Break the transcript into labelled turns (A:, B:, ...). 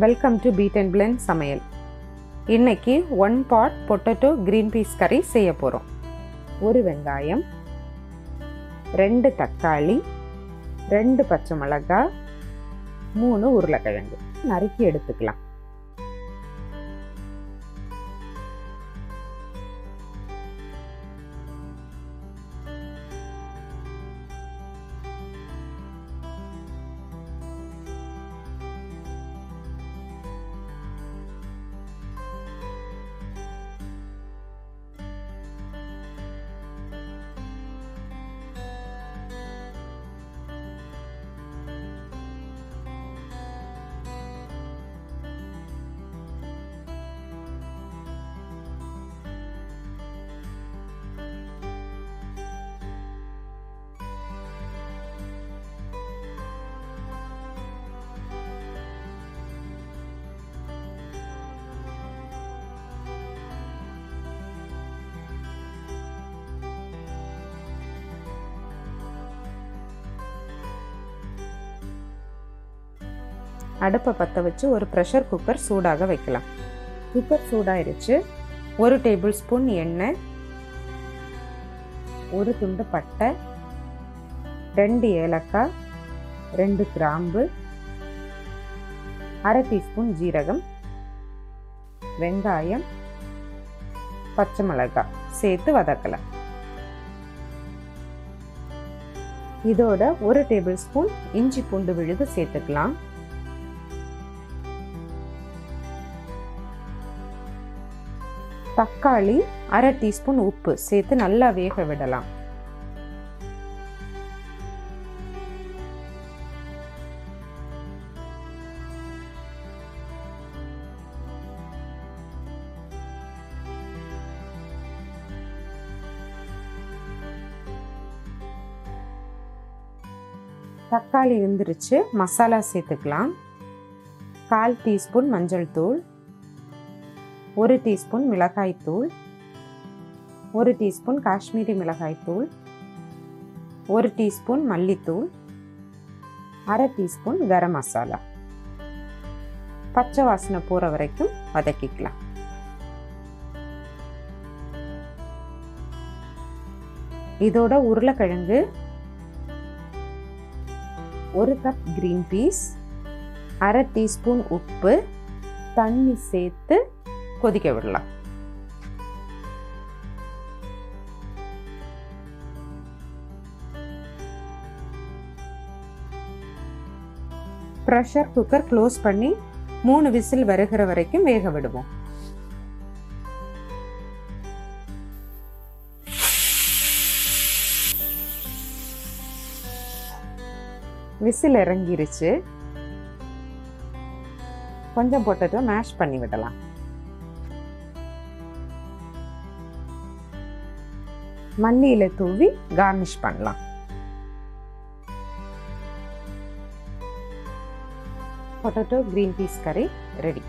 A: Welcome to Beat and Blend சமையல். இன்னைக்கு 1 pot potato green peas கறி செய்ய போகிறோம். 1 வெங்காயம், 2 தக்காளி, 2 பச்சை மிளகாய், 3 உருளைக்கிழங்கு நறுக்கி எடுத்துக்கலாம். அடுப்பை பற்ற வச்சு ஒரு ப்ரெஷர் குக்கர் சூடாக வைக்கலாம். குக்கர் சூடாயிருச்சு. 1 டேபிள் ஸ்பூன் எண்ணெய், 1 துண்டு பட்டை, 2 ஏலக்காய், 2 கிராம்பு, 1/2 டீஸ்பூன் ஜீரகம், வெங்காயம், பச்சை மிளகாய் சேர்த்து வதக்கலாம். இதோட 1 டேபிள் ஸ்பூன் இஞ்சி பூண்டு விழுது சேர்த்துக்கலாம். தக்காளி, 1/2 டீஸ்பூன் உப்பு சேர்த்து நல்லா வேக விடலாம். தக்காளி வெந்துருச்சு. மசாலா சேர்த்துக்கலாம். 1/4 டீஸ்பூன் மஞ்சள் தூள், 1 டீஸ்பூன் மிளகாய் தூள், 1 டீஸ்பூன் காஷ்மீரி மிளகாய் தூள், 1 டீஸ்பூன் மல்லித்தூள், 1/2 டீஸ்பூன் கரம் மசாலா. பச்சை வாசனை போகிற வரைக்கும் வதக்கிக்கலாம். இதோட உருளைக்கிழங்கு, 1 கப் கிரீன் பீஸ், 1/2 டீஸ்பூன் உப்பு, தண்ணி சேர்த்து கொதிக்க விடலாம். ப்ரெஷர் குக்கர் க்ளோஸ் பண்ணி 3 விசில் வருகிற வரைக்கும் வேக விடுவோம். விசில் இறங்கிருச்சு. கொஞ்சம் பொட்டேட்டோ மேஷ் பண்ணி விடலாம். மல்லியில தூவி கார்னிஷ் பண்ணலாம். பொட்டேட்டோ கிரீன் பீஸ் கறி ரெடி.